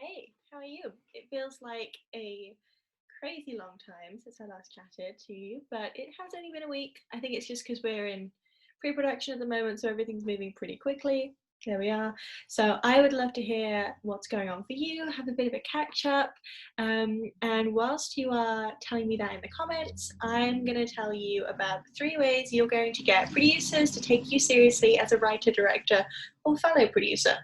Hey, how are you? It feels like a crazy long time since I last chatted to you, but it has only been a week. I think it's just because we're in pre-production at the moment, so everything's moving pretty quickly. There we are. So I would love to hear what's going on for you, have a bit of a catch up. And whilst you are telling me that in the comments, I'm going to tell you about the 3 ways you're going to get producers to take you seriously as a writer, director, or fellow producer.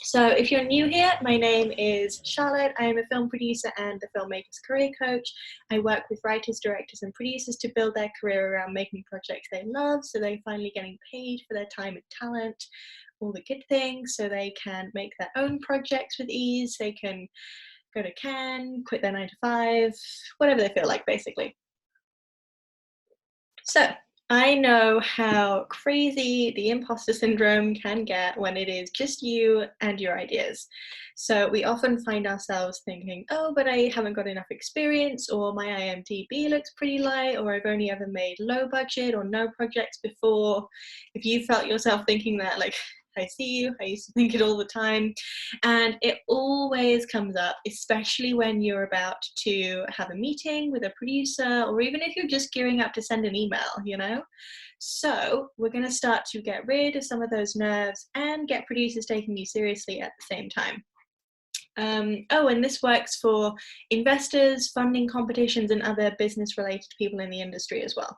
So if you're new here, my name is Charlotte. I am a film producer and the filmmaker's career coach. I work with writers, directors, and producers to build their career around making projects they love, so they're finally getting paid for their time and talent, all the good things, so they can make their own projects with ease. They can go to Cannes, quit their 9 to 5, whatever they feel like, basically. So I know how crazy the imposter syndrome can get when it is just you and your ideas. So we often find ourselves thinking, oh, but I haven't got enough experience, or my IMDb looks pretty light, or I've only ever made low budget or no projects before. If you felt yourself thinking that, like, I see you, I used to think it all the time. And it always comes up, especially when you're about to have a meeting with a producer, or even if you're just gearing up to send an email. So we're going to start to get rid of some of those nerves and get producers taking you seriously at the same time. And this works for investors, funding competitions, and other business-related people in the industry as well.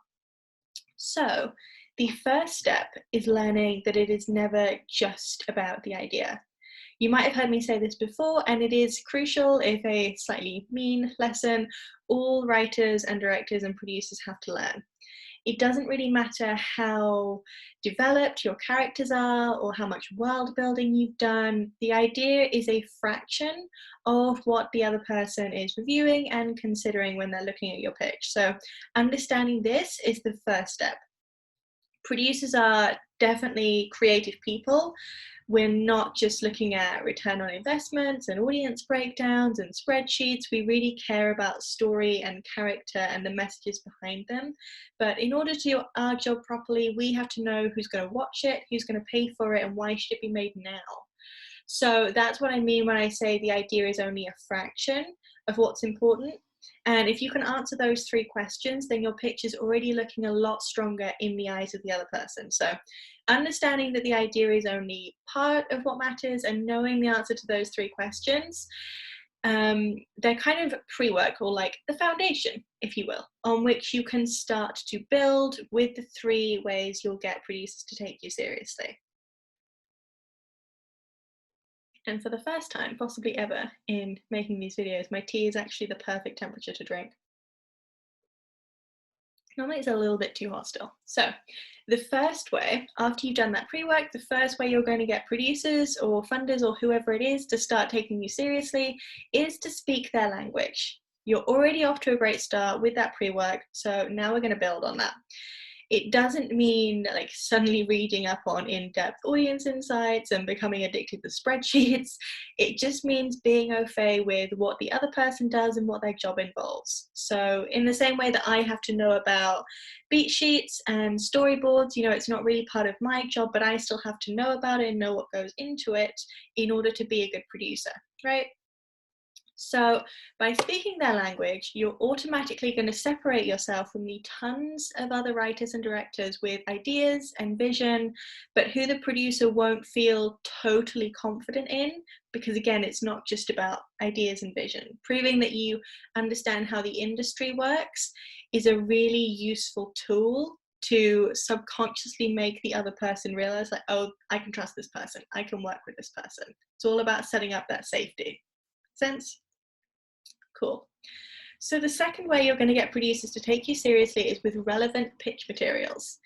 So the first step is learning that it is never just about the idea. You might have heard me say this before, and it is crucial, if a slightly mean lesson, all writers and directors and producers have to learn. It doesn't really matter how developed your characters are or how much world building you've done. The idea is a fraction of what the other person is reviewing and considering when they're looking at your pitch. So understanding this is the first step. Producers are definitely creative people. We're not just looking at return on investments and audience breakdowns and spreadsheets. We really care about story and character and the messages behind them. But in order to do our job properly, we have to know who's going to watch it, who's going to pay for it, and why should it be made now. So that's what I mean when I say the idea is only a fraction of what's important. And if you can answer those 3 questions, then your pitch is already looking a lot stronger in the eyes of the other person. So understanding that the idea is only part of what matters and knowing the answer to those 3 questions, they're kind of pre-work, or like the foundation, if you will, on which you can start to build with the 3 ways you'll get producers to take you seriously. And for the first time, possibly ever, in making these videos, my tea is actually the perfect temperature to drink. Normally it's a little bit too hot still. So the first way, after you've done that pre-work, the first way you're going to get producers or funders or whoever it is to start taking you seriously is to speak their language. You're already off to a great start with that pre-work, so now we're going to build on that. It doesn't mean like suddenly reading up on in-depth audience insights and becoming addicted to spreadsheets. It just means being au fait with what the other person does and what their job involves. So in the same way that I have to know about beat sheets and storyboards, it's not really part of my job, but I still have to know about it and know what goes into it in order to be a good producer, right? So by speaking their language, you're automatically going to separate yourself from the tons of other writers and directors with ideas and vision, but who the producer won't feel totally confident in, because again, it's not just about ideas and vision. Proving that you understand how the industry works is a really useful tool to subconsciously make the other person realize, like, oh, I can trust this person, I can work with this person. It's all about setting up that safety. Sense? Cool. So the second way you're going to get producers to take you seriously is with relevant pitch materials.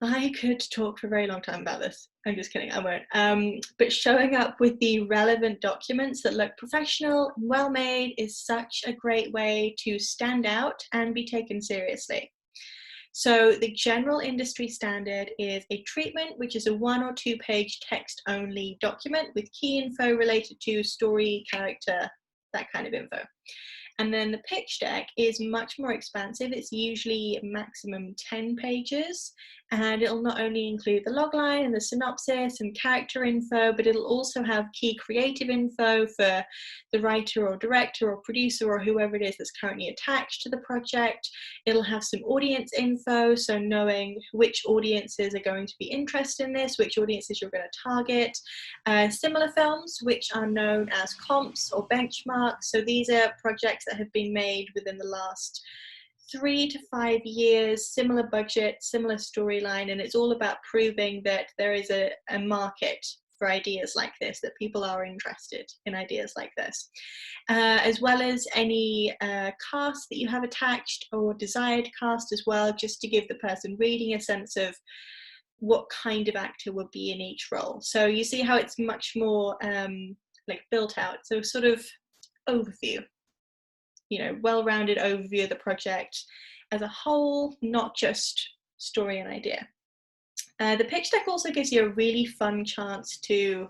I could talk for a very long time about this. I'm just kidding, I won't. But showing up with the relevant documents that look professional and well made is such a great way to stand out and be taken seriously. So the general industry standard is a treatment, which is a 1 or 2 page text only document with key info related to story, character, that kind of info. And then the pitch deck is much more expansive. It's usually maximum 10 pages, And it'll not only include the logline and the synopsis and character info, but it'll also have key creative info for the writer or director or producer or whoever it is that's currently attached to the project. It'll have some audience info, so knowing which audiences are going to be interested in this, which audiences you're going to target. Similar films, which are known as comps or benchmarks. So these are projects that have been made within the last 3 to 5 years, similar budget, similar storyline, and it's all about proving that there is a market for ideas like this, that people are interested in ideas like this, as well as any cast that you have attached or desired cast as well, just to give the person reading a sense of what kind of actor would be in each role. So you see how it's much more like built out, so sort of overview, well-rounded overview of the project as a whole, not just story and idea. The pitch deck also gives you a really fun chance to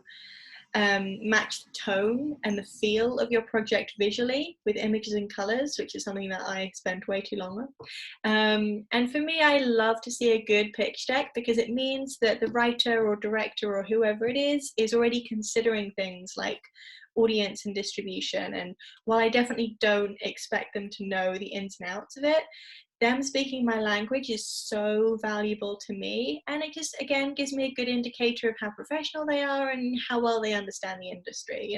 match the tone and the feel of your project visually with images and colors, which is something that I spent way too long on. And for me, I love to see a good pitch deck because it means that the writer or director or whoever it is already considering things like audience and distribution. And while I definitely don't expect them to know the ins and outs of it, them speaking my language is so valuable to me, and it just again gives me a good indicator of how professional they are and how well they understand the industry.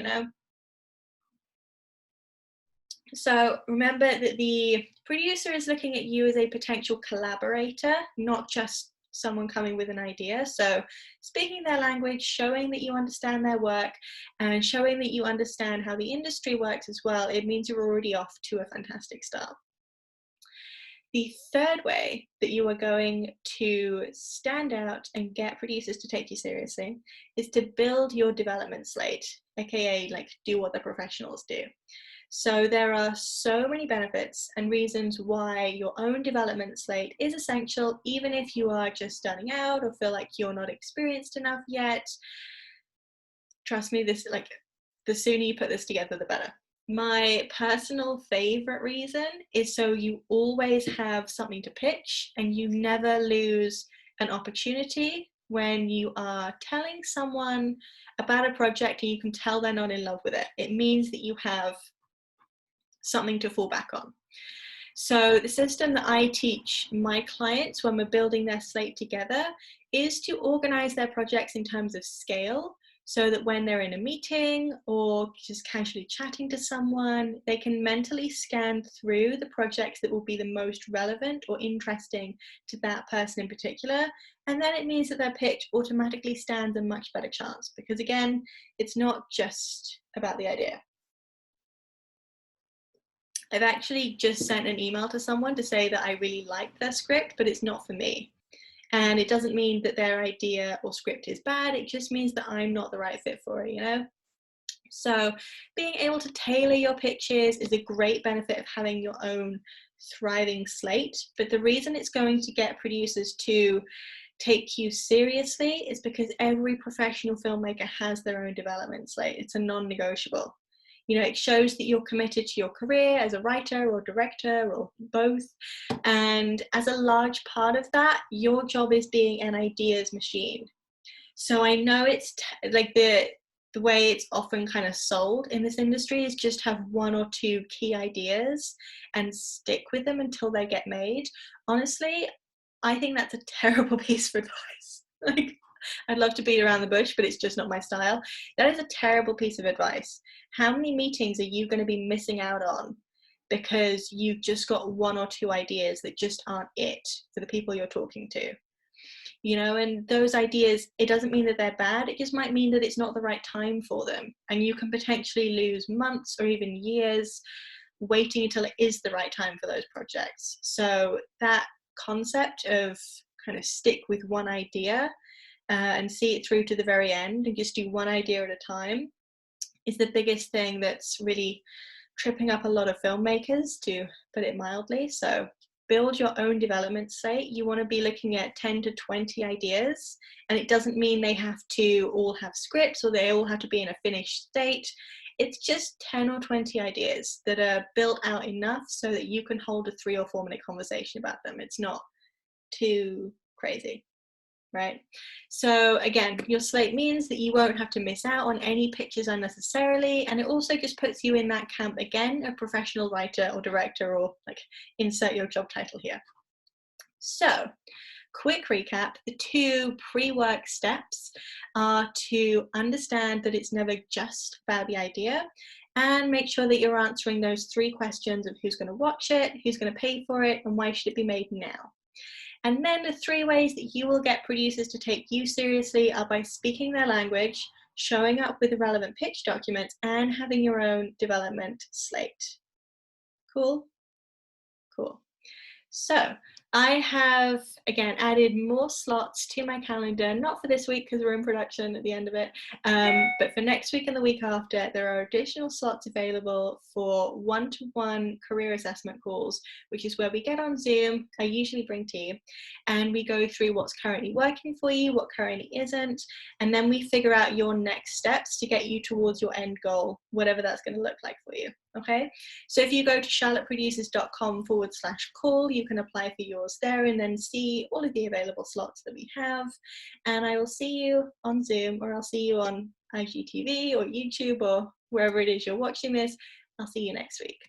So remember that the producer is looking at you as a potential collaborator, not just someone coming with an idea. So speaking their language, showing that you understand their work, and showing that you understand how the industry works as well, it means you're already off to a fantastic start. The third way that you are going to stand out and get producers to take you seriously is to build your development slate, aka like do what the professionals do. So there are so many benefits and reasons why your own development slate is essential, even if you are just starting out or feel like you're not experienced enough yet. Trust me, the sooner you put this together, the better. My personal favorite reason is so you always have something to pitch and you never lose an opportunity when you are telling someone about a project and you can tell they're not in love with it. It means that you have something to fall back on. So the system that I teach my clients when we're building their slate together is to organize their projects in terms of scale, so that when they're in a meeting or just casually chatting to someone, they can mentally scan through the projects that will be the most relevant or interesting to that person in particular. And then it means that their pitch automatically stands a much better chance, because again, it's not just about the idea. I've actually just sent an email to someone to say that I really liked their script, but it's not for me. And it doesn't mean that their idea or script is bad, it just means that I'm not the right fit for it, So being able to tailor your pitches is a great benefit of having your own thriving slate. But the reason it's going to get producers to take you seriously is because every professional filmmaker has their own development slate. It's a non-negotiable. It shows that you're committed to your career as a writer or director or both. And as a large part of that, your job is being an ideas machine. So I know it's like the way it's often kind of sold in this industry is just have 1 or 2 key ideas and stick with them until they get made. Honestly, I think that's a terrible piece of advice. I'd love to beat around the bush, but it's just not my style. That is a terrible piece of advice. How many meetings are you going to be missing out on because you've just got 1 or 2 ideas that just aren't it for the people you're talking to? And those ideas, it doesn't mean that they're bad. It just might mean that it's not the right time for them. And you can potentially lose months or even years waiting until it is the right time for those projects. So that concept of kind of stick with one idea and see it through to the very end and just do one idea at a time is the biggest thing that's really tripping up a lot of filmmakers, to put it mildly. So build your own development slate. You want to be looking at 10 to 20 ideas, and it doesn't mean they have to all have scripts or they all have to be in a finished state. It's just 10 or 20 ideas that are built out enough so that you can hold a 3 or 4 minute conversation about them. It's not too crazy. right? So again, your slate means that you won't have to miss out on any pitches unnecessarily, and it also just puts you in that camp again, a professional writer or director, or like insert your job title here. So quick recap, the 2 pre-work steps are to understand that it's never just about the idea, and make sure that you're answering those 3 questions of who's going to watch it, who's going to pay for it, and why should it be made now. And then the 3 ways that you will get producers to take you seriously are by speaking their language, showing up with the relevant pitch documents, and having your own development slate. Cool? Cool. So I have, again, added more slots to my calendar, not for this week because we're in production at the end of it, but for next week and the week after, there are additional slots available for one-to-one career assessment calls, which is where we get on Zoom. I usually bring tea, and we go through what's currently working for you, what currently isn't, and then we figure out your next steps to get you towards your end goal, whatever that's going to look like for you. Okay, so if you go to charlotteproducers.com/call, you can apply for yours there and then see all of the available slots that we have. And I will see you on Zoom, or I'll see you on IGTV or YouTube or wherever it is you're watching this. I'll see you next week.